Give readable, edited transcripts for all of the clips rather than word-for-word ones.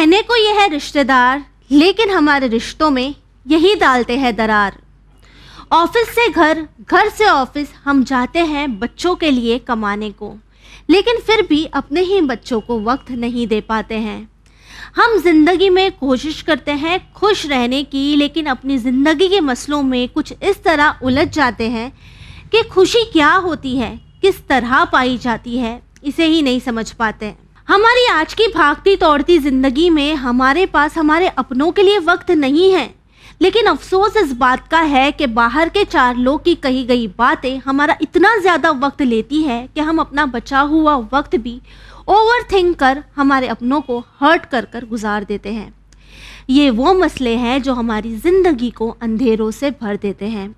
कहने को ये है रिश्तेदार, लेकिन हमारे रिश्तों में यही डालते हैं दरार। ऑफिस से घर, घर से ऑफिस हम जाते हैं बच्चों के लिए कमाने को, लेकिन फिर भी अपने ही बच्चों को वक्त नहीं दे पाते हैं। हम जिंदगी में कोशिश करते हैं खुश रहने की, लेकिन अपनी ज़िंदगी के मसलों में कुछ इस तरह उलझ जाते हैं कि खुशी क्या होती है, किस तरह पाई जाती है, इसे ही नहीं समझ पाते। हमारी आज की भागती दौड़ती ज़िंदगी में हमारे पास हमारे अपनों के लिए वक्त नहीं है, लेकिन अफसोस इस बात का है कि बाहर के चार लोग की कही गई बातें हमारा इतना ज़्यादा वक्त लेती है कि हम अपना बचा हुआ वक्त भी ओवर थिंक कर हमारे अपनों को हर्ट कर कर गुजार देते हैं। ये वो मसले हैं जो हमारी ज़िंदगी को अंधेरों से भर देते हैं,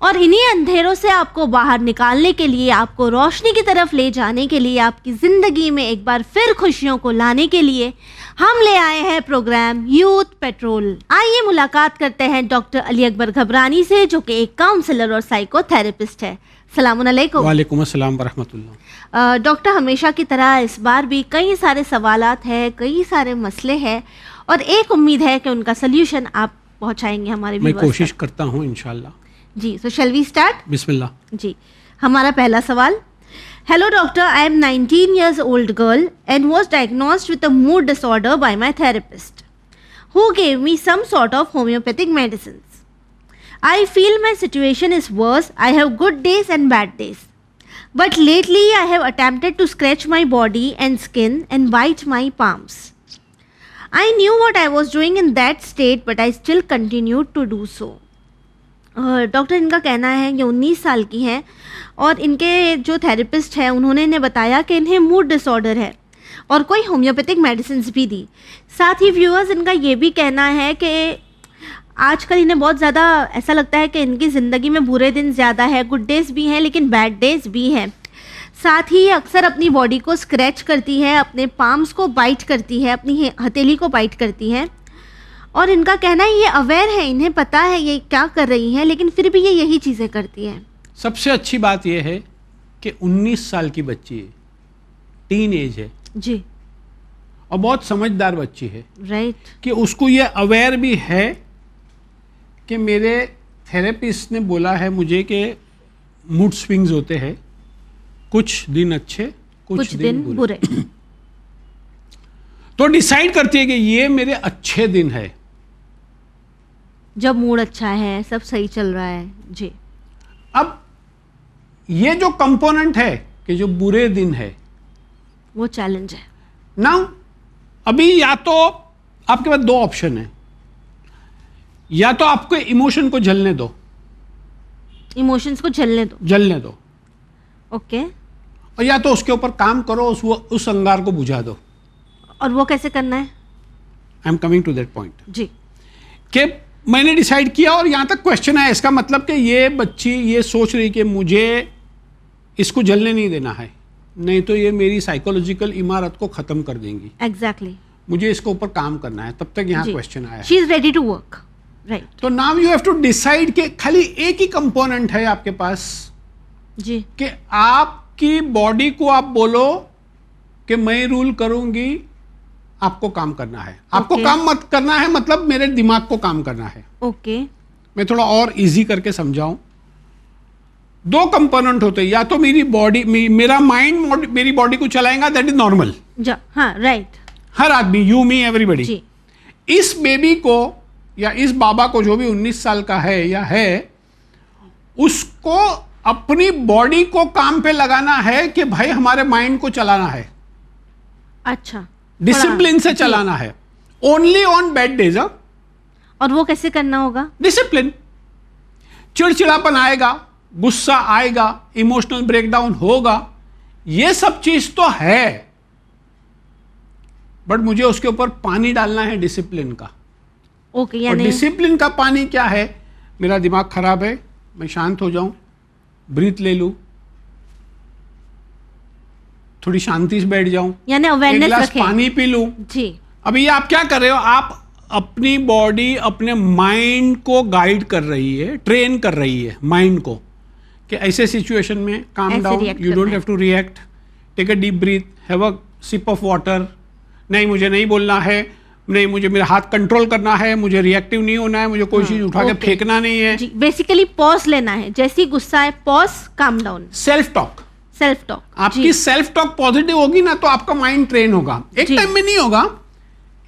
और इन्हीं अंधेरों से आपको बाहर निकालने के लिए, आपको रोशनी की तरफ ले जाने के लिए, आपकी ज़िंदगी में एक बार फिर खुशियों को लाने के लिए हम ले आए हैं प्रोग्राम यूथ पेट्रोल। आइए मुलाकात करते हैं डॉक्टर अली अकबर घबरानी से, जो कि एक काउंसलर और साइकोथेरेपिस्ट है। सलामुन अलैकुम। वालेकुम अस्सलाम वरहमतुल्लाह। डॉक्टर, हमेशा की तरह इस बार भी कई सारे सवालात हैं, कई सारे मसले हैं, और एक उम्मीद है कि उनका सल्यूशन आप पहुंचाएंगे हमारे मैं कोशिश करता हूं इंशाल्लाह। जी, सो शैल वी स्टार्ट? बिस्मिल्लाह। जी, हमारा पहला सवाल। Hello doctor, I am 19 years old girl and was diagnosed with a mood disorder by my therapist, who gave me some sort of homeopathic medicines. I feel my situation is worse. I have good days and bad days. But lately I have attempted to scratch my body and skin and bite my palms. I knew what I was doing in that state, but I still continued to do so. Doctor, इनका कहना है ये 19 साल की हैं और इनके जो थेरेपिस्ट हैं उन्होंने इन्हें बताया कि इन्हें मूड डिसऑर्डर है और कोई होम्योपैथिक मेडिसिन्स भी दी। साथ ही व्यूअर्स, इनका ये भी कहना है कि आजकल इन्हें बहुत ज़्यादा ऐसा लगता है कि इनकी ज़िंदगी में बुरे दिन ज़्यादा है, गुड डेज़ भी हैं लेकिन बैड डेज़ भी हैं। साथ ही अक्सर अपनी बॉडी को स्क्रैच करती है, अपने पाम्स को बाइट करती है, अपनी हथेली को बाइट करती है, और इनका कहना है ये अवेयर है, इन्हें पता है ये क्या कर रही हैं, लेकिन फिर भी ये यही चीज़ें करती हैं। सबसे अच्छी बात यह है कि 19 साल की बच्ची है, टीन एज है जी, और बहुत समझदार बच्ची है, राइट, कि उसको ये अवेयर भी है कि मेरे थेरेपिस्ट ने बोला है मुझे कि मूड स्विंग्स होते हैं, कुछ दिन अच्छे कुछ दिन बुरे। तो डिसाइड करती है कि ये मेरे अच्छे दिन है, जब मूड अच्छा है, सब सही चल रहा है जी। अब ये जो कंपोनेंट है कि जो बुरे दिन है, वो चैलेंज है ना। अभी या तो आपके पास दो ऑप्शन है, या तो आपको इमोशन को झलने दो, इमोशंस को झलने दो, ओके, और या तो उसके ऊपर काम करो, उस अंगार को बुझा दो। और वो कैसे करना है? I am coming to that point जी, कि मैंने डिसाइड किया और यहां तक क्वेश्चन है, इसका मतलब कि ये बच्ची ये सोच रही कि मुझे इसको जलने नहीं देना है, नहीं तो ये मेरी साइकोलॉजिकल इमारत को खत्म कर देंगी। एग्जैक्टली, मुझे इसके ऊपर काम करना है, तब तक यहाँ क्वेश्चन आया। She is ready to work, right. तो now you have to decide कि खाली एक ही कंपोनेंट है आपके पास जी, कि आपकी बॉडी को आप बोलो कि मैं रूल करूंगी, आपको काम करना है, आपको काम मत करना है, मतलब मेरे दिमाग को काम करना है। ओके, मैं थोड़ा और इजी करके समझाऊं। दो कंपोनेंट होते हैं, या तो मेरी बॉडी, मेरा माइंड मेरी बॉडी को चलाएगा, दैट इज नॉर्मल, हाँ, राइट, हर आदमी, यू मी एवरीबडी। इस बेबी को या इस बाबा को जो भी 19 साल का है या है, उसको अपनी बॉडी को काम पे लगाना है कि भाई हमारे माइंड को चलाना है, अच्छा, डिसिप्लिन से चलाना है, ओनली ऑन बैड डेज। और वो कैसे करना होगा? डिसिप्लिन। चिड़चिड़ापन आएगा, गुस्सा आएगा, इमोशनल ब्रेकडाउन होगा, ये सब चीज तो है, बट मुझे उसके ऊपर पानी डालना है डिसिप्लिन का। ओके, और डिसिप्लिन का पानी क्या है? मेरा दिमाग खराब है, मैं शांत हो जाऊं, ब्रीथ ले लूं, थोड़ी शांति से बैठ जाऊं, यानी अवेयरनेस रखें, पानी पी लूं जी। अभी ये आप क्या कर रहे हो? आप अपनी बॉडी अपने माइंड को गाइड कर रही है, ट्रेन कर रही है माइंड को कि ऐसे सिचुएशन में calm down, you don't have to react, take a deep breath, have a sip of water, नहीं मुझे नहीं बोलना है, नहीं मुझे मेरा हाथ कंट्रोल करना है, मुझे रिएक्टिव नहीं होना है, मुझे कोई चीज उठा के फेंकना नहीं है। जी, बेसिकली पॉज लेना है, जैसे ही गुस्सा है pause, calm down. Self talk, self talk, आपकी सेल्फ टॉक पॉजिटिव होगी ना तो आपका माइंड ट्रेन होगा। एक टाइम में नहीं होगा,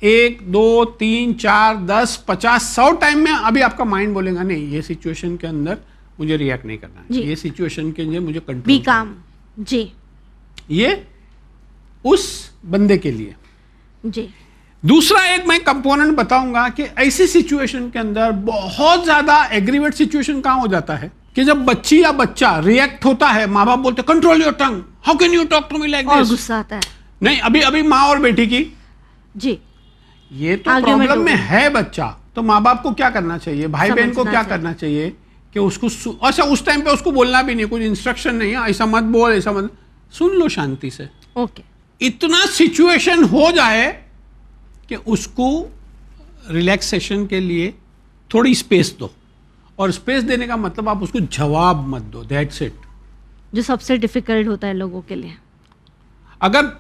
1 2 3 4 10 50 100 टाइम में अभी आपका माइंड बोलेगा नहीं ये सिचुएशन के अंदर मुझे रिएक्ट नहीं करना है, ये सिचुएशन के अंदर मुझे कंट्रोल बी काम। जी, ये उस बंदे के लिए। जी, दूसरा एक मैं कंपोनेंट बताऊंगा कि ऐसी सिचुएशन के अंदर बहुत ज्यादा एग्रीवेट सिचुएशन कहां हो जाता है कि जब बच्ची या बच्चा रिएक्ट होता है, माँ बाप बोलते control your tongue, how can you talk to me like this, और गुस्सा आता है। नहीं अभी माँ और बेटी की, जी, ये तो प्रॉब्लम में है बच्चा, तो माँ बाप को क्या करना चाहिए, भाई बहन को क्या करना चाहिए कि उसको अच्छा उस टाइम पे उसको बोलना भी नहीं, कुछ इंस्ट्रक्शन नहीं है, ऐसा मत बोल, ऐसा मत, सुन लो शांति से। ओके, इतना सिचुएशन हो जाए कि उसको रिलैक्सेशन के लिए थोड़ी स्पेस दो, और स्पेस देने का मतलब आप उसको जवाब मत दो, दैट्स इट। जो सबसे डिफिकल्ट होता है लोगों के लिए। अगर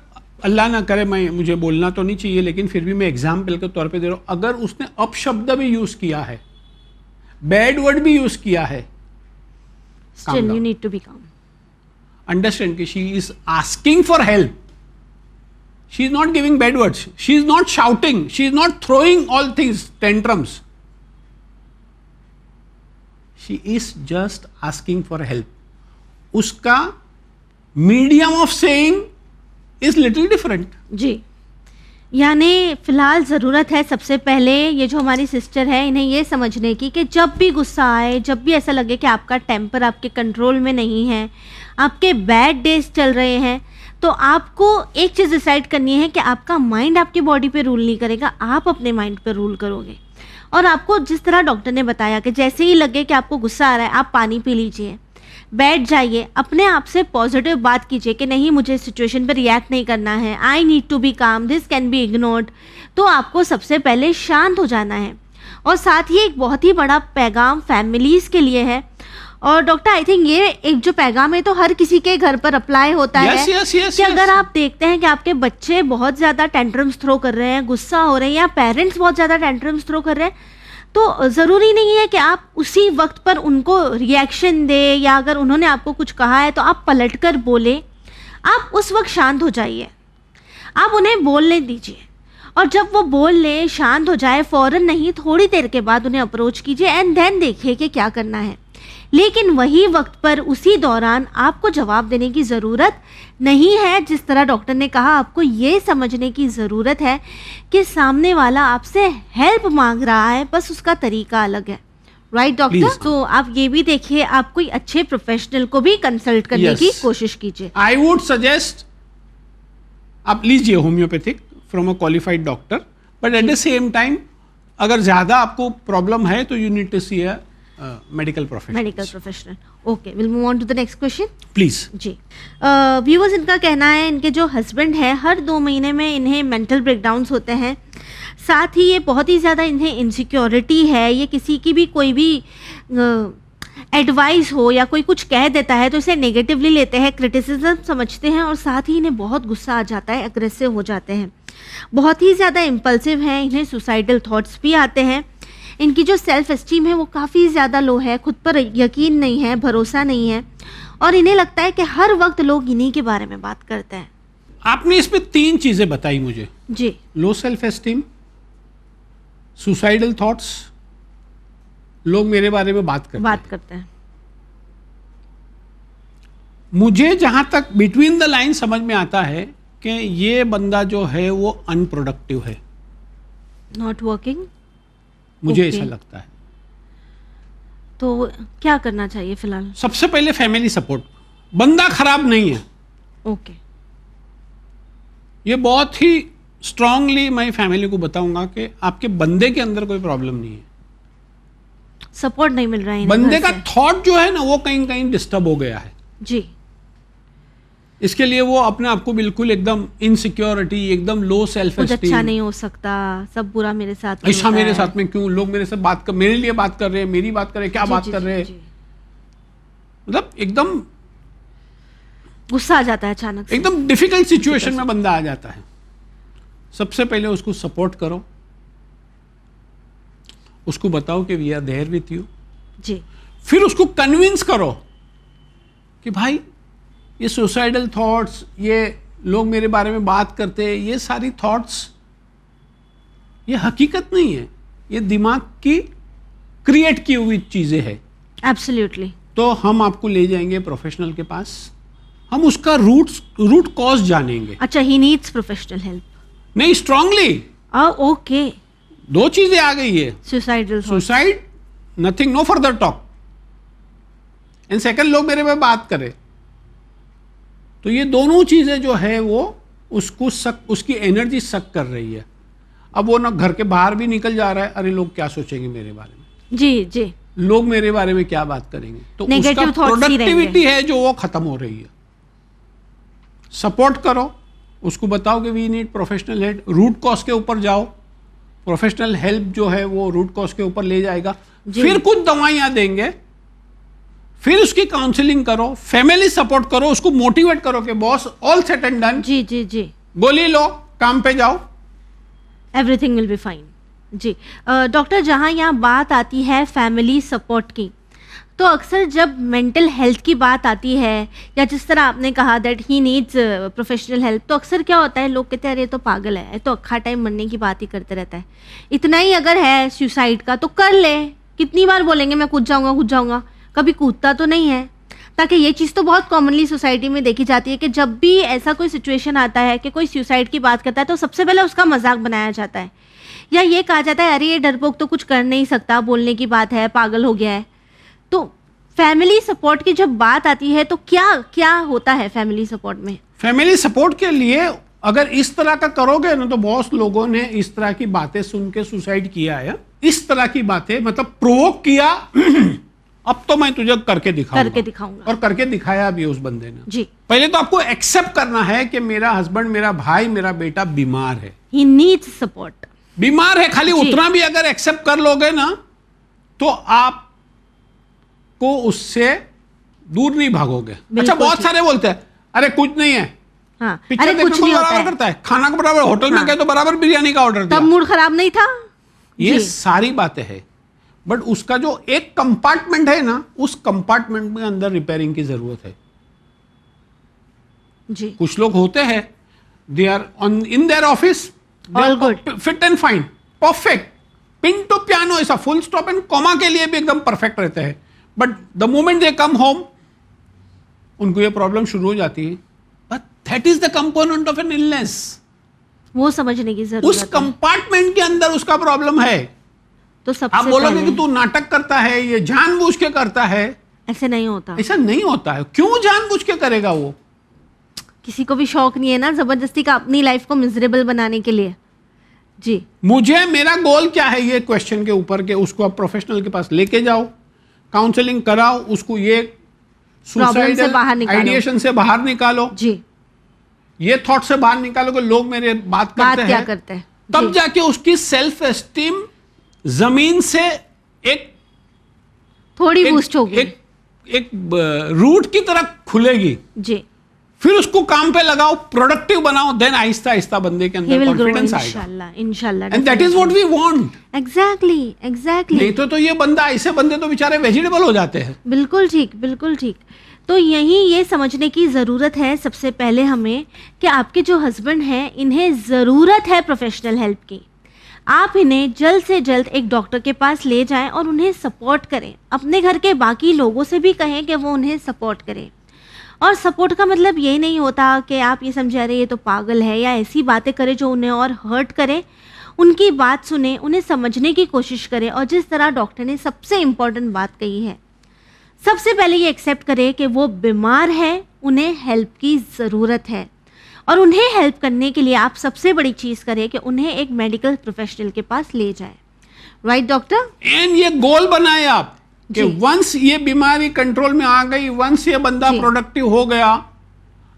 अल्लाह ना करे, मुझे बोलना तो नहीं चाहिए लेकिन फिर भी मैं एग्जाम्पल के तौर पे दे रहा हूं, अगर उसने अपशब्द भी यूज किया है, बैड वर्ड भी यूज किया है, still you need to be calm. Understand कि she is asking for help, she is not giving bad words, she is not shouting, she is not throwing all things tantrums, she is just asking for help. उसका medium of saying is little different. जी, यानी फिलहाल ज़रूरत है सबसे पहले ये जो हमारी सिस्टर है इन्हें ये समझने की कि जब भी गुस्सा आए, जब भी ऐसा लगे कि आपका टेम्पर आपके कंट्रोल में नहीं है, आपके बैड डेज चल रहे हैं, तो आपको एक चीज़ डिसाइड करनी है कि आपका माइंड आपकी बॉडी पे रूल नहीं करेगा, आप अपने माइंड पे रूल करोगे। और आपको जिस तरह डॉक्टर ने बताया कि जैसे ही लगे कि आपको गुस्सा आ रहा है, आप पानी पी लीजिए, बैठ जाइए, अपने आप से पॉजिटिव बात कीजिए कि नहीं मुझे इस सिचुएशन पर रिएक्ट नहीं करना है, आई नीड टू बी काम, दिस कैन बी इग्नोर्ड। तो आपको सबसे पहले शांत हो जाना है। और साथ ही एक बहुत ही बड़ा पैगाम फैमिलीज़ के लिए है, और डॉक्टर आई थिंक ये एक जो पैगाम है तो हर किसी के घर पर अप्लाई होता है कि अगर आप देखते हैं कि आपके बच्चे बहुत ज़्यादा टेंट्रम्स थ्रो कर रहे हैं, गुस्सा हो रहे हैं, या पेरेंट्स बहुत ज़्यादा टेंट्रम्स थ्रो कर रहे हैं, तो ज़रूरी नहीं है कि आप उसी वक्त पर उनको रिएक्शन दे, या अगर उन्होंने आपको कुछ कहा है तो आप पलट कर बोले। आप उस वक्त शांत हो जाइए, आप उन्हें बोलने दीजिए, और जब वो बोल ले, शांत हो जाए, फ़ौरन नहीं थोड़ी देर के बाद उन्हें अप्रोच कीजिए एंड देन देखिए कि क्या करना है। लेकिन वही वक्त पर उसी दौरान आपको जवाब देने की ज़रूरत नहीं है। जिस तरह डॉक्टर ने कहा, आपको ये समझने की ज़रूरत है कि सामने वाला आपसे हेल्प मांग रहा है, बस उसका तरीका अलग है। Right doctor? तो आप ये भी देखिए, आप कोई अच्छे प्रोफेशनल को भी कंसल्ट करने की कोशिश कीजिए। आई वुड सजेस्ट आप लीजिए homeopathic from a qualified doctor, but at the same time अगर ज़्यादा आपको प्रॉब्लम है तो you need to see a medical professional. Okay, we'll move on to the next question. Please. जी, व्यूअर्स इनका कहना है इनके जो हस्बैंड है हर 2 महीने में इन्हें मेंटल ब्रेकडाउन्स होते हैं, साथ ही ये बहुत ही ज़्यादा इन्हें इनसिक्योरिटी है, ये किसी की भी कोई भी एडवाइस हो या कोई कुछ कह देता है तो इसे नेगेटिवली लेते हैं, क्रिटिसिज्म समझते हैं, और साथ ही इन्हें बहुत गुस्सा आ जाता है, अग्रेसिव हो जाते हैं, बहुत ही ज़्यादा इम्पल्सिव हैं, इन्हें सुसाइडल थॉट्स भी आते हैं। इनकी जो सेल्फ एस्टीम है वो काफ़ी ज़्यादा लो है, खुद पर यकीन नहीं है, भरोसा नहीं है, और इन्हें लगता है कि हर वक्त लोग इन्हीं के बारे में बात करते हैं। आपने इसमें 3 चीज़ें बताई मुझे जी, low self esteem, suicidal thoughts, लोग मेरे बारे में बात करते हैं। मुझे जहां तक बिटवीन द लाइन समझ में आता है कि ये बंदा जो है वो अनप्रोडक्टिव है, नॉट वर्किंग, मुझे ऐसा लगता है। तो क्या करना चाहिए फिलहाल? सबसे पहले फैमिली सपोर्ट। बंदा खराब नहीं है, ओके, ये बहुत ही स्ट्रांगली मैं फैमिली को बताऊंगा कि आपके बंदे के अंदर कोई प्रॉब्लम नहीं है, सपोर्ट नहीं मिल रहा है, बंदे का थॉट जो है ना वो कहीं कहीं डिस्टर्ब हो गया है जी। इसके लिए वो अपने आप को बिल्कुल एकदम इनसिक्योरिटी, एकदम लो सेल्फ एस्टीम, अच्छा नहीं हो सकता, सब बुरा मेरे साथ में ऐसा मेरे साथ में क्यों, लोग मेरे से बात कर, मेरे लिए बात कर रहे हैं, मेरी बात कर रहे हैं, क्या बात कर रहे हैं, मतलब एकदम गुस्सा आ जाता है अचानक से, एकदम डिफिकल्ट सिचुएशन में बंदा आ जाता है। सबसे पहले उसको सपोर्ट करो, उसको बताओ कि we are there with you. जी। फिर उसको कन्विंस करो कि भाई ये सुसाइडल थॉट्स, ये लोग मेरे बारे में बात करते हैं, ये सारी थॉट्स ये हकीकत नहीं है, ये दिमाग की क्रिएट की हुई चीजें हैं। एब्सोल्युटली। तो हम आपको ले जाएंगे प्रोफेशनल के पास, हम उसका रूट कॉज जानेंगे। अच्छा, ही नीड्स प्रोफेशनल हेल्प। नहीं, स्ट्रांगली। ओके। दो चीजें आ गई है, suicidal suicide, nothing, no further talk, and second लोग मेरे में बात करें। तो ये दोनों चीजें जो है वो उसको उसकी एनर्जी सक कर रही है। अब वो ना घर के बाहर भी निकल जा रहा है, अरे लोग क्या सोचेंगे मेरे बारे में, जी जी, लोग मेरे बारे में क्या बात करेंगे, तो उसका Negative thoughts ही प्रोडक्टिविटी रहेंगे। है जो वो खत्म हो रही है। सपोर्ट करो, उसको बताओ कि we need professional help, root cause के ऊपर जाओ, प्रोफेशनल हेल्प जो है वो रूट कॉज के ऊपर ले जाएगा। जी। फिर कुछ दवाइयां देंगे, फिर उसकी काउंसलिंग करो, फैमिली सपोर्ट करो, उसको मोटिवेट करो कि boss all set and done, जी जी जी, गोली लो, काम पे जाओ, एवरीथिंग विल बी फाइन। जी। डॉक्टर, जहाँ यहाँ बात आती है फैमिली सपोर्ट की, तो अक्सर जब मेंटल हेल्थ की बात आती है, या जिस तरह आपने कहा that he needs professional help, तो अक्सर क्या होता है, लोग कहते हैं अरे ये तो पागल है, ये तो अक्खा टाइम मरने की बात ही करते रहता है, इतना ही अगर है सुसाइड का तो कर ले, कितनी बार बोलेंगे मैं कूद जाऊंगा, कभी कूदता तो नहीं है। ताकि ये चीज़ तो बहुत कॉमनली सोसाइटी में देखी जाती है कि जब भी ऐसा कोई सिचुएशन आता है कि कोई सुसाइड की बात करता है तो सबसे पहले उसका मजाक बनाया जाता है, या ये कहा जाता है अरे ये डरपोक तो कुछ कर नहीं सकता, बोलने की बात है, पागल हो गया है। तो फैमिली सपोर्ट की जब बात आती है तो क्या क्या होता है फैमिली सपोर्ट में? फैमिली सपोर्ट के लिए अगर इस तरह का करोगे ना, तो बहुत लोगों ने इस तरह की बातें सुन के सुसाइड किया है। इस तरह की बातें मतलब प्रोवोक किया अब तो मैं तुझे करके दिखाऊंगा, और करके दिखाया भी उस बंदे ने। जी। पहले तो आपको एक्सेप्ट करना है कि मेरा हस्बैंड, मेरा भाई, मेरा बेटा बीमार है, ही नीड्स सपोर्ट, बीमार है। खाली उतना भी अगर एक्सेप्ट कर लोगे ना, तो आप को उससे दूर नहीं भागोगे। अच्छा, बहुत सारे बोलते हैं अरे कुछ नहीं है, हाँ, पिक्चर अरे देखने कुछ को नहीं होता बराबर है, करता है, खाना को बराबर, होटल में हाँ। गए तो बराबर बिरयानी का ऑर्डर तब दिया, मूड खराब नहीं था। ये जी। सारी बातें हैं। बट उसका जो एक कंपार्टमेंट है ना, उस कंपार्टमेंट में अंदर रिपेयरिंग की जरूरत है। जी। कुछ लोग होते हैं, they are on in their office, All good. Fit and fine, perfect, pin to piano, ऐसा फुल स्टॉप एंड कॉमा के लिए भी एकदम परफेक्ट रहते हैं। But the moment they come home, उनको ये प्रॉब्लम शुरू हो जाती है। But that is the component of an illness. वो समझने की उस जरूरत है। कंपार्टमेंट के अंदर उसका प्रॉब्लम है। तो सबसे आप बोलोगे पहले कि तू नाटक करता है, ये जानबूझ के करता है, ऐसे नहीं होता। ऐसा नहीं होता है। क्यों जानबूझ के करेगा वो? किसी को भी शौक नहीं है ना जबरदस्ती का अपनी लाइफ को मिजरेबल बनाने के लिए। जी। मुझे, मेरा गोल क्या है ये क्वेश्चन के ऊपर के, उसको आप प्रोफेशनल के पास लेके जाओ, काउंसलिंग कराओ, उसको ये से बाहर निकालो, आइडिएशन से बाहर निकालो, जी, ये थॉट से बाहर निकालो कि लोग मेरे बात करते क्या हैं, करते हैं, तब जी। जाके उसकी सेल्फ एस्टीम जमीन से एक थोड़ी बूस्ट होगी, एक रूट की तरह खुलेगी। जी। फिर उसको काम पे लगाओ, प्रोडक्टिव बनाओ, देन आहिस्ता आहिस्ता बंदे के He अंदर will grow, कॉन्फिडेंस आएगा। इंशाल्लाह, इंशाल्लाह। And that is what we want. Exactly, exactly. नहीं तो ये बंदा, ऐसे बंदे तो बेचारे वेजिटेबल हो जाते हैं। बिल्कुल ठीक, बिल्कुल ठीक। तो यही ये समझने की ज़रूरत है सबसे पहले हमें कि आपके जो हस्बैंड हैं इन्हें ज़रूरत है प्रोफेशनल हेल्प की। आप इन्हें जल्द से जल्द एक डॉक्टर के पास ले जाएं और उन्हें सपोर्ट करें। अपने घर के बाकी लोगों से भी कहें कि वो उन्हें सपोर्ट करें। और सपोर्ट का मतलब ये नहीं होता कि आप ये समझा रहे ये तो पागल है, या ऐसी बातें करें जो उन्हें और हर्ट करें। उनकी बात सुने, उन्हें समझने की कोशिश करें, और जिस तरह डॉक्टर ने सबसे इम्पोर्टेंट बात कही है, सबसे पहले ये एक्सेप्ट करें कि वो बीमार है, उन्हें हेल्प की ज़रूरत है, और उन्हें हेल्प करने के लिए आप सबसे बड़ी चीज़ करें कि उन्हें एक मेडिकल प्रोफेशनल के पास ले जाए। Right doctor? एंड ये गोल बनाए आप कि जी। वंस ये बीमारी कंट्रोल में आ गई, वंस ये बंदा जी। प्रोडक्टिव हो गया,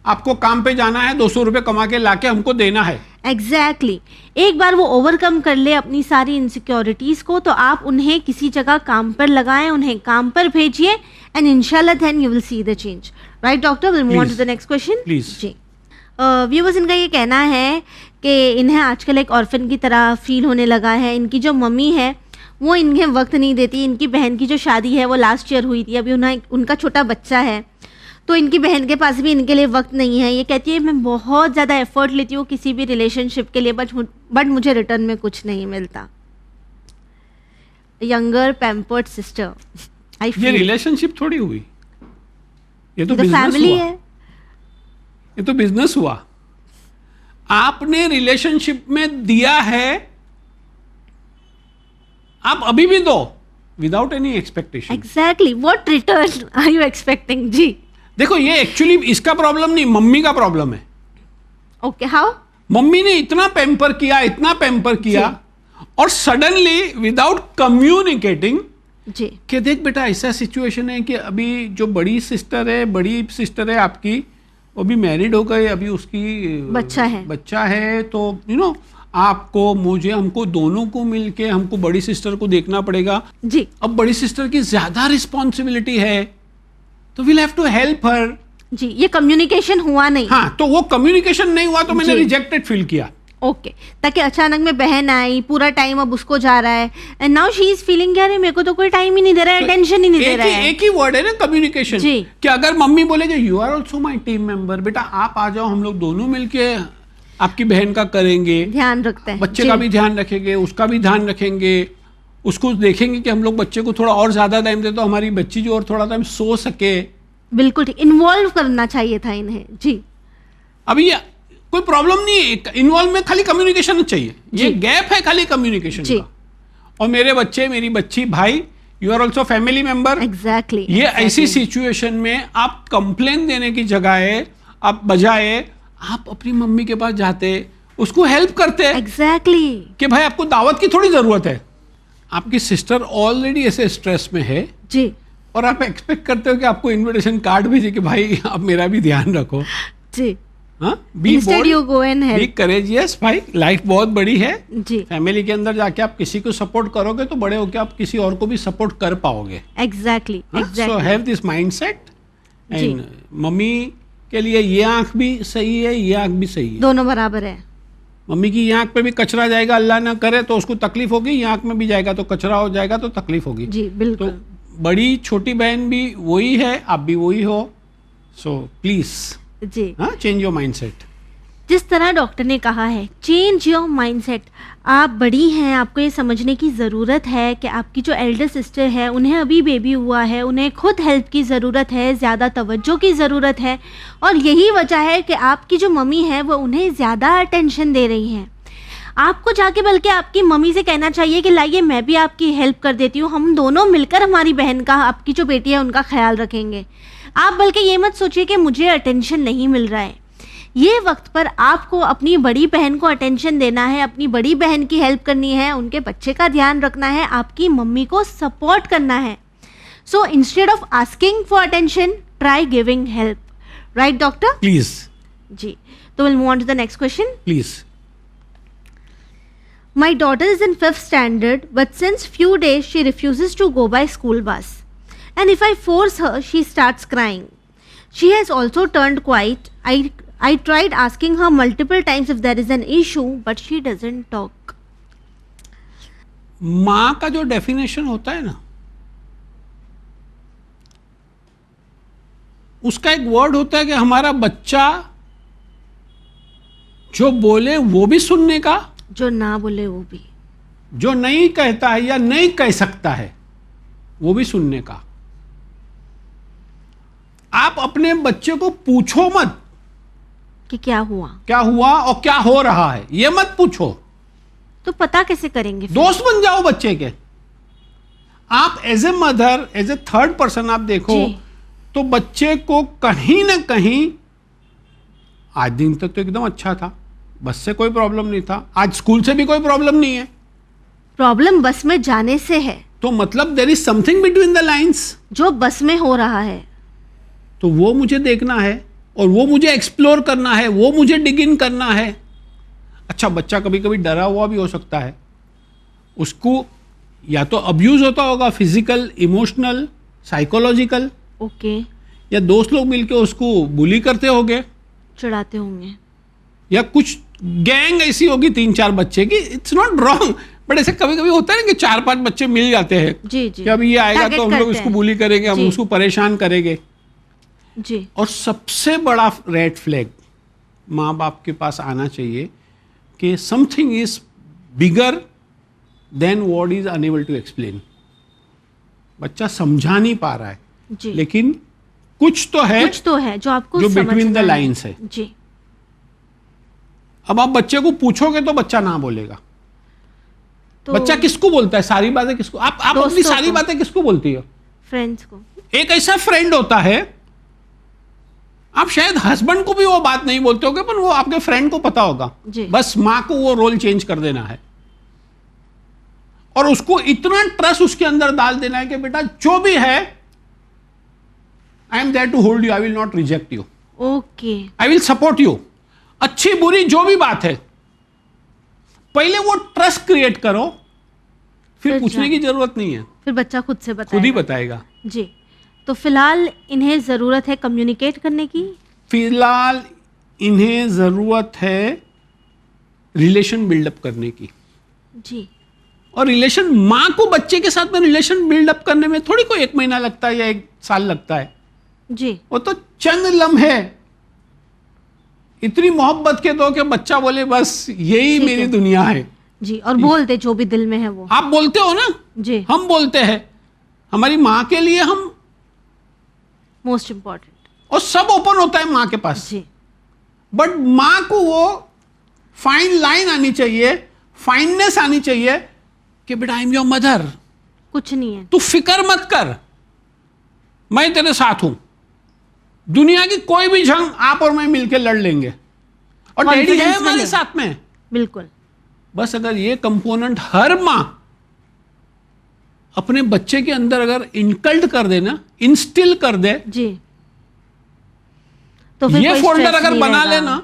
आपको काम पे जाना है, 200 रुपए कमा के लाके हमको देना है। एग्जैक्टली। एक बार वो ओवरकम कर ले अपनी सारी इनसिक्योरिटीज़ को, तो आप उन्हें किसी जगह काम पर लगाएं, उन्हें काम पर भेजिए, एंड इंशाल्लाह then you will see the change. Right doctor? Will move on to the next question please. जी। व्यूअर्स, इनका ये कहना है कि इन्हें आजकल एक ऑर्फन की तरह फील होने लगा है। इनकी जो मम्मी है वो इन्हें वक्त नहीं देती। इनकी बहन की जो शादी है वो लास्ट ईयर हुई थी, अभी उनका छोटा बच्चा है, तो इनकी बहन के पास भी इनके लिए वक्त नहीं है। ये कहती है मैं बहुत ज़्यादा एफर्ट लेती हूँ किसी भी रिलेशनशिप के लिए, बट मुझे रिटर्न में कुछ नहीं मिलता। यंगर पैम्पर्ड सिस्टर, ये रिलेशनशिप थोड़ी हुई, ये तो बिजनेस फैमिली हुआ। है। ये तो बिजनेस हुआ। आपने रिलेशनशिप में दिया है, आप अभी भी दो without any expectation. Exactly, what return are you expecting? जी देखो, ये एक्चुअली इसका प्रॉब्लम नहीं, मम्मी का प्रॉब्लम है। Okay, how? मम्मी ने इतना पैम्पर किया, इतना पैम्पर किया, और सडनली विदाउट कम्युनिकेटिंग जी कि देख बेटा ऐसा सिचुएशन है कि अभी जो बड़ी सिस्टर है आपकी, वो भी मैरिड हो गए, अभी उसकी बच्चा है, तो यू नो आपको, मुझे, हमको दोनों को मिलके हमको बड़ी सिस्टर को देखना पड़ेगा जी। अब बड़ी सिस्टर की ज्यादा रिस्पॉन्सिबिलिटी है, तो we'll have to help her. जी, ये कम्युनिकेशन हुआ नहीं। हाँ, तो वो कम्युनिकेशन नहीं हुआ तो मैंने रिजेक्टेड फील किया। ओके, ताकि अचानक में बहन आई, पूरा टाइम अब उसको जा रहा है, and now she is feeling यार मेरे को तो कोई टाइम ही नहीं दे रहा है, अटेंशन ही नहीं दे रहा है। एक ही वर्ड है ना, कम्युनिकेशन। कि अगर मम्मी बोले you are also my team member, बेटा आप आ जाओ, हम लोग दोनों मिलके आपकी बहन का करेंगे, ध्यान रखते हैं, बच्चे का भी ध्यान रखेंगे, उसका भी ध्यान रखेंगे, उसको देखेंगे कि हम लोग बच्चे को थोड़ा और ज्यादा टाइम दे, तो हमारी बच्ची जो और थोड़ा टाइम सो सके। बिल्कुल ठीक, इन्वॉल्व करना चाहिए था इन्हें। जी, अभी ये कोई प्रॉब्लम नहीं है, इन्वॉल्व में खाली कम्युनिकेशन चाहिए। ये गैप है खाली कम्युनिकेशन का। और मेरे बच्चे, मेरी बच्ची, भाई, you are also family member. Exactly. ये ऐसी सिचुएशन में आप कंप्लेन देने की जगह आप बजाय आप अपनी मम्मी के पास जाते, उसको हेल्प करते। एग्जैक्टली। कि भाई आपको दावत की थोड़ी जरूरत है, आपकी सिस्टर ऑलरेडी ऐसे स्ट्रेस में है जी, और आप एक्सपेक्ट करते हो कि आपको इनविटेशन कार्ड भेजे कि भाई आप मेरा भी ध्यान रखो। जी, be Instead you go and help. Be courageous. भाई लाइफ बहुत बड़ी है जी, फैमिली के अंदर जाके आप किसी को सपोर्ट करोगे तो बड़े होके आप किसी और को भी सपोर्ट कर पाओगे। Exactly. So have this mindset. And mummy के लिए ये आंख भी सही है, ये आंख भी सही है, दोनों बराबर है। मम्मी की ये आंख पे भी कचरा जाएगा, अल्लाह ना करे तो उसको तकलीफ होगी, ये आंख में भी जाएगा तो कचरा हो जाएगा तो तकलीफ होगी। जी बिल्कुल। तो बड़ी छोटी बहन भी वही है, आप भी वही हो। सो प्लीज जी, चेंज योर माइंडसेट। जिस तरह डॉक्टर ने कहा है, चेंज योर माइंडसेट। आप बड़ी हैं, आपको ये समझने की ज़रूरत है कि आपकी जो एल्डर सिस्टर है उन्हें अभी बेबी हुआ है, उन्हें खुद हेल्प की ज़रूरत है, ज़्यादा तवज्जो की ज़रूरत है, और यही वजह है कि आपकी जो मम्मी है वो उन्हें ज़्यादा अटेंशन दे रही हैं। आपको जाके बल्कि आपकी मम्मी से कहना चाहिए कि लाइए मैं भी आपकी हेल्प कर देती हूँ, हम दोनों मिलकर हमारी बहन का, आपकी जो बेटी है उनका ख्याल रखेंगे। आप बल्कि ये मत सोचिए कि मुझे अटेंशन नहीं मिल रहा है। ये वक्त पर आपको अपनी बड़ी बहन को अटेंशन देना है, अपनी बड़ी बहन की हेल्प करनी है, उनके बच्चे का ध्यान रखना है, आपकी मम्मी को सपोर्ट करना है। So instead of asking for attention, try giving help. Right doctor? Please. जी, तो will move on to the next question. Please. My daughter is in 5th standard, but since few days she refuses to go by school bus. And if I force her, she starts crying. She has also turned quiet. I tried asking her multiple times if there is an issue, but she doesn't talk. माँ का जो definition होता है ना, उसका एक word होता है कि हमारा बच्चा जो बोले वो भी सुनने का, जो ना बोले वो भी, जो नहीं कहता है या नहीं कह सकता है वो भी सुनने का। आप अपने बच्चे को पूछो मत कि क्या हुआ और क्या हो रहा है, ये मत पूछो। तो पता कैसे करेंगे? दोस्त बन जाओ बच्चे के। आप as a mother, as a third person आप देखो तो बच्चे को कहीं ना कहीं, आज दिन तक तो एकदम अच्छा था, बस से कोई प्रॉब्लम नहीं था, आज स्कूल से भी कोई प्रॉब्लम नहीं है, प्रॉब्लम बस में जाने से है। तो मतलब there is something between the lines, जो बस में हो रहा है तो वो मुझे देखना है और वो मुझे एक्सप्लोर करना है, वो मुझे डिग इन करना है। अच्छा, बच्चा कभी कभी डरा हुआ भी हो सकता है, उसको या तो अब्यूज होता होगा, फिजिकल, इमोशनल, साइकोलॉजिकल, ओके, या दोस्त लोग मिलके उसको बुली करते होंगे, चिढ़ाते होंगे, या कुछ गैंग ऐसी होगी 3-4 बच्चे की। इट्स नॉट रॉन्ग, बट ऐसे कभी कभी होता है ना कि 4-5 बच्चे मिल जाते हैं जी जी कि अब ये आएगा Target तो हम लोग करते इसको हैं। बुली करेंगे, हम जी। उसको परेशान करेंगे। जी और सबसे बड़ा रेड फ्लैग माँ बाप के पास आना चाहिए कि something is bigger than what is unable to explain. बच्चा समझा नहीं पा रहा है, जी लेकिन कुछ तो है कुछ तो है जो आपको जो between the समझना lines है। जी अब आप बच्चे को पूछोगे तो बच्चा ना बोलेगा। तो बच्चा किसको बोलता है सारी बातें? किसको आप अपनी दोस्तों सारी को। बातें किसको बोलती हो? फ्रेंड्स को। एक ऐसा फ्रेंड होता है, आप शायद हस्बैंड को भी वो बात नहीं बोलते होगे, पर वो आपके फ्रेंड को पता होगा। जी। बस माँ को वो रोल चेंज कर देना है और उसको इतना ट्रस्ट उसके अंदर डाल देना है कि बेटा जो भी है, I am there to hold you, I will not reject you, okay I will support you. अच्छी बुरी जो भी बात है, पहले वो ट्रस्ट क्रिएट करो, फिर फिर पूछने जा- की जरूरत नहीं है, फिर बच्चा खुद से खुद ही बताएगा। बताएगा। जी तो फिलहाल इन्हें ज़रूरत है कम्युनिकेट करने की। फिलहाल इन्हें जरूरत है रिलेशन बिल्डअप करने की। जी और रिलेशन, माँ को बच्चे के साथ में रिलेशन बिल्डअप करने में थोड़ी कोई 1 महीना लगता है या 1 साल लगता है। जी वो तो चंद लम्हे इतनी मोहब्बत के दो कि बच्चा बोले बस यही ठीक मेरी है। दुनिया है। जी और बोल दे जो भी दिल में है वो। आप बोलते हो ना, जी हम बोलते हैं, हमारी माँ के लिए हम, मोस्ट इम्पोर्टेंट। और सब ओपन होता है माँ के पास, जी बट माँ को वो फाइन लाइन आनी चाहिए, फाइननेस आनी चाहिए कि बेटा आई एम योर मदर, कुछ नहीं है। तू फिक्र मत कर, मैं तेरे साथ हूं, दुनिया की कोई भी जंग आप और मैं मिलकर लड़ लेंगे, और डैडी है Confidence हमारे मिले। साथ में। बिल्कुल। बस अगर ये कंपोनेंट हर माँ अपने बच्चे के अंदर अगर इनकल्ट कर दे ना, इंस्टिल कर दे, जी तो फिर ये कोई फोल्डर stress अगर नहीं बना रहेगा। लेना,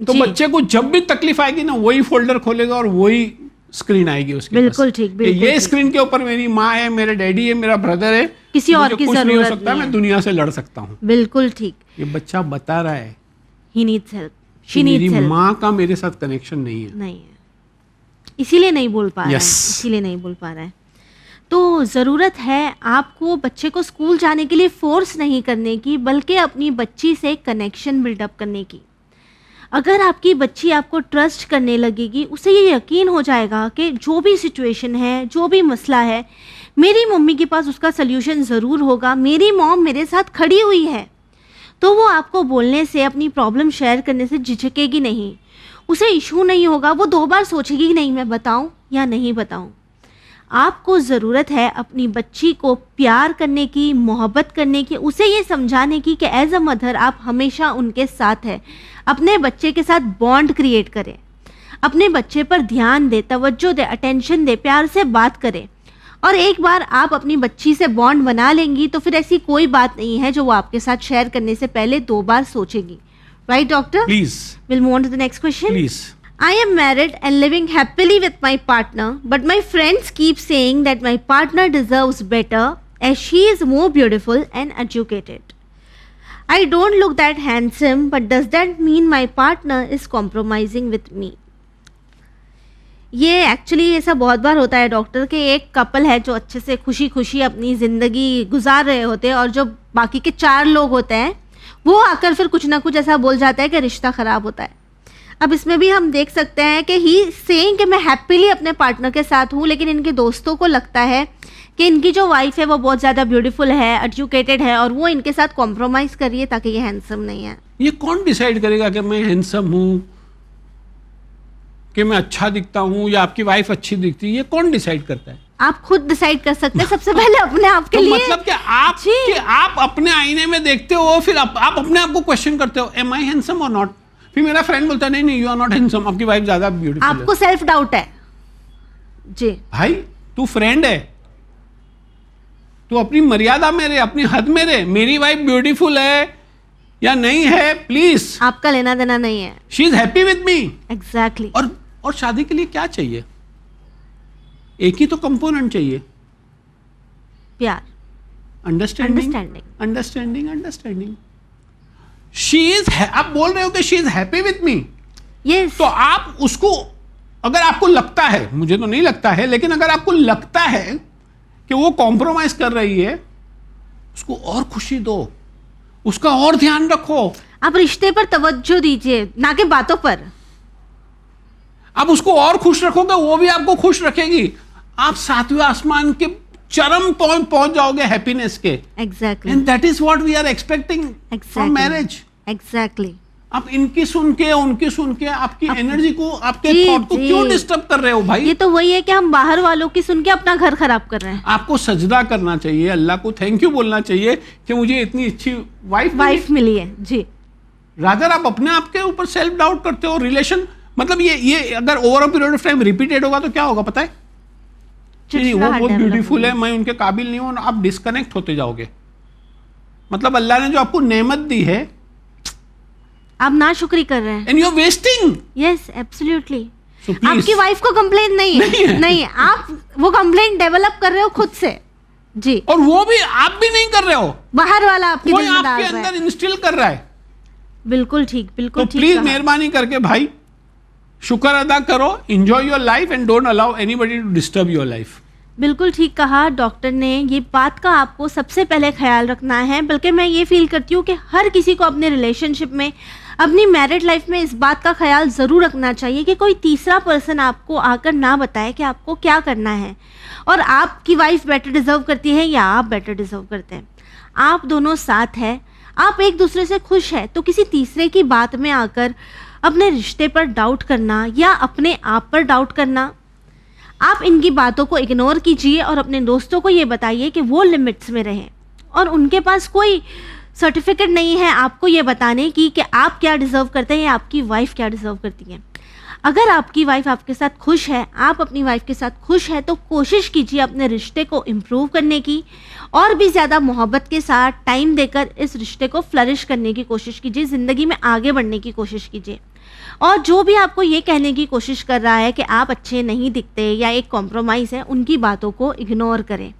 तो जी। बच्चे को जब भी तकलीफ आएगी ना, वही फोल्डर खोलेगा और वही स्क्रीन आएगी उसके बिल्कुल पास। ठीक, कि बिल्कुल ये ठीक। स्क्रीन के ऊपर मेरी माँ है, मेरे डैडी है, मेरा ब्रदर है, किसी और मुझे की कुछ नहीं हो जरूरत सकता, नहीं मैं है। दुनिया से लड़ सकता हूँ। बिल्कुल ठीक। ये बच्चा बता रहा है ही नीड्स हेल्प, कि शी मेरी नीड्स हेल्प। माँ का मेरे साथ कनेक्शन नहीं है। नहीं है, इसीलिए नहीं बोल पा रहा है, Yes. इसीलिए नहीं बोल पा रहा है। तो ज़रूरत है आपको बच्चे को स्कूल जाने के लिए फोर्स नहीं करने की, बल्कि अपनी बच्ची से कनेक्शन बिल्डअप करने की। अगर आपकी बच्ची आपको ट्रस्ट करने लगेगी, उसे ये यकीन हो जाएगा कि जो भी सिचुएशन है, जो भी मसला है, मेरी मम्मी के पास उसका सल्यूशन ज़रूर होगा, मेरी मॉम मेरे साथ खड़ी हुई है, तो वो आपको बोलने से, अपनी प्रॉब्लम शेयर करने से झिझकेगी नहीं। उसे इशू नहीं होगा, वो 2 बार सोचेगी कि नहीं मैं बताऊं या नहीं बताऊं। आपको ज़रूरत है अपनी बच्ची को प्यार करने की, मोहब्बत करने की, उसे ये समझाने की कि एज अ मदर आप हमेशा उनके साथ है। अपने बच्चे के साथ बॉन्ड क्रिएट करें, अपने बच्चे पर ध्यान दे, तवज्जो दे, अटेंशन दे, प्यार से बात करें। और एक बार आप अपनी बच्ची से बॉन्ड बना लेंगी तो फिर ऐसी कोई बात नहीं है जो वो आपके साथ शेयर करने से पहले 2 बार सोचेगी। Right doctor? Please We'll move on to the next question. Please. I am married and living happily with my partner, but my friends keep saying that my partner deserves better as she is more beautiful and educated. I don't look that handsome, but does that mean my partner is compromising with me? ये actually ऐसा बहुत बार होता है doctor कि एक couple है जो अच्छे से खुशी खुशी अपनी ज़िंदगी गुजार रहे होते हैं, और जो बाकी के 4 लोग होते हैं वो आकर फिर कुछ ना कुछ ऐसा बोल जाता है कि रिश्ता ख़राब होता है। अब इसमें भी हम देख सकते हैं कि ही सेइंग कि मैं हैप्पीली अपने पार्टनर के साथ हूँ, लेकिन इनके दोस्तों को लगता है कि इनकी जो वाइफ है वो बहुत ज़्यादा ब्यूटीफुल है, एजुकेटेड है, और वो इनके साथ कॉम्प्रोमाइज़ कर रही है ताकि ये हैंडसम नहीं है। ये कौन डिसाइड करेगा कि मैं हैंडसम हूं, कि मैं अच्छा दिखता हूं, या आपकी वाइफ अच्छी दिखती है? ये कौन डिसाइड करता है? आप खुद डिसाइड कर सकते हैं सबसे पहले अपने आप के तो लिए। मतलब कि आप अपने आईने में देखते हो, फिर आप अपने आप को क्वेश्चन करते हो, एम आई हैंडसम और नॉट? फिर मेरा फ्रेंड बोलता है नहीं यू आर नॉट हैंडसम, आपकी वाइफ ज्यादा ब्यूटीफुल है। आपको सेल्फ डाउट है। जी भाई तू फ्रेंड है, तू अपनी मर्यादा में रहे, अपनी हद में रहे। मेरी वाइफ ब्यूटीफुल है या नहीं है, प्लीज, आपका लेना देना नहीं है। She is happy with me. Exactly. और शादी के लिए क्या चाहिए? एक ही तो कंपोनेंट चाहिए, प्यार, अंडरस्टैंडिंग। अंडरस्टैंडिंग। शी इज, आप बोल रहे हो कि she is happy with me, yes. तो आप उसको अगर आपको लगता है, मुझे तो नहीं लगता है, लेकिन अगर आपको लगता है कि वो कॉम्प्रोमाइज कर रही है, उसको और खुशी दो, उसका और ध्यान रखो। आप रिश्ते पर तवज्जो दीजिए, ना कि बातों पर। आप उसको और खुश रखोगे, वो भी आपको खुश रखेगी। आप सातवें आसमान के चरम पहुंच जाओगे हैप्पीनेस के। Exactly. And that is what we are expecting from marriage. Exactly. आप इनकी सुन के आपकी एनर्जी को, आपके थॉट को क्यों डिस्टर्ब कर रहे हो भाई? ये तो वही है कि हम बाहर वालों की सुन के अपना घर खराब कर रहे हैं। आपको सजदा करना चाहिए, अल्लाह को थैंक यू बोलना चाहिए कि मुझे इतनी अच्छी वाइफ मिली है जी। रादर आप अपने आप के ऊपर सेल्फ डाउट करते हो। रिलेशन मतलब ये अगर over a period of time repeated होगा तो क्या होगा पता है? वो बहुत ब्यूटीफुल है, मैं उनके काबिल नहीं हूं, आप डिस्कनेक्ट होते जाओगे। मतलब अल्लाह ने जो आपको नेमत दी है, आप नाशुक्री कर रहे हैं। And you are wasting. Yes, absolutely. आपकी वाइफ को कंप्लेन नहीं है। नहीं, आप वो कंप्लेन डेवलप कर रहे हो खुद से जी। और वो भी आप भी नहीं कर रहे हो, बाहर वाला आपके दिल में डाल रहा है, आपके अंदर इंस्टिल कर रहा है। बिल्कुल ठीक, बिल्कुल ठीक। तो प्लीज मेहरबानी करके भाई शुक्र अदा करो, enjoy your life and don't allow anybody to disturb your life. बिल्कुल ठीक कहा डॉक्टर ने। ये बात का आपको सबसे पहले ख्याल रखना है। बल्कि मैं ये फील करती हूँ कि हर किसी को अपने रिलेशनशिप में, अपनी मैरिड लाइफ में इस बात का ख्याल ज़रूर रखना चाहिए कि कोई तीसरा पर्सन आपको आकर ना बताए कि आपको क्या करना है, और आपकी वाइफ बेटर डिज़र्व करती है या आप बेटर डिज़र्व करते हैं। आप दोनों साथ हैं, आप एक दूसरे से खुश हैं, तो किसी तीसरे की बात में आकर अपने रिश्ते पर डाउट करना या अपने आप पर डाउट करना, आप इनकी बातों को इग्नोर कीजिए और अपने दोस्तों को ये बताइए कि वो लिमिट्स में रहें। और उनके पास कोई सर्टिफिकेट नहीं है आपको ये बताने की कि आप क्या डिज़र्व करते हैं या आपकी वाइफ क्या डिज़र्व करती है। अगर आपकी वाइफ आपके साथ खुश है, आप अपनी वाइफ के साथ खुश है, तो कोशिश कीजिए अपने रिश्ते को इम्प्रूव करने की, और भी ज़्यादा मोहब्बत के साथ टाइम देकर इस रिश्ते को फ्लरिश करने की कोशिश कीजिए, ज़िंदगी में आगे बढ़ने की कोशिश कीजिए। और जो भी आपको ये कहने की कोशिश कर रहा है कि आप अच्छे नहीं दिखते या एक कॉम्प्रोमाइज़ है, उनकी बातों को इग्नोर करें।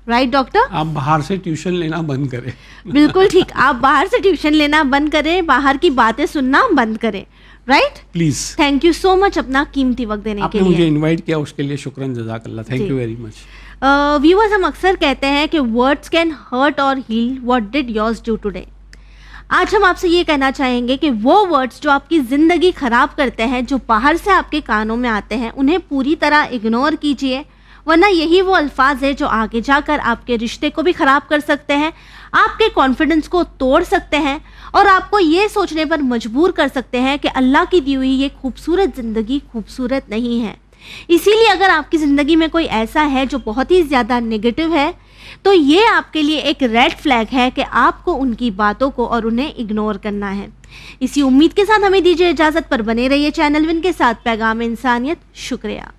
Right doctor? आप बाहर से ट्यूशन लेना बंद करें। बिल्कुल ठीक, आप बाहर से ट्यूशन लेना बंद करें, बाहर की बातें सुनना बंद करें। Right, please. Thank you so much अपना कीमती वक्त देने के लिए। आपने मुझे इनवाइट किया, उसके लिए शुक्रान, जज़ाकल्लाह, thank you very much. Viewers, हम अक्सर कहते हैं कि वर्ड्स कैन हर्ट और heal, what did yours do today. आज हम आपसे ये कहना चाहेंगे कि वो वर्ड्स जो आपकी ज़िंदगी ख़राब करते हैं, जो बाहर से आपके कानों में आते हैं, उन्हें पूरी तरह इग्नोर कीजिए, वरना यही वो अल्फाज है जो आगे जाकर आपके रिश्ते को भी ख़राब कर सकते हैं, आपके कॉन्फिडेंस को तोड़ सकते हैं और आपको ये सोचने पर मजबूर कर सकते हैं कि अल्लाह की दी हुई ये खूबसूरत ज़िंदगी खूबसूरत नहीं है। इसीलिए अगर आपकी ज़िंदगी में कोई ऐसा है जो बहुत ही ज़्यादा नेगेटिव है, तो ये आपके लिए एक रेड फ्लैग है कि आपको उनकी बातों को और उन्हें इग्नोर करना है। इसी उम्मीद के साथ हमें दीजिए इजाज़त, पर बने रहिए चैनल विन के साथ पैगाम इंसानियत। शुक्रिया।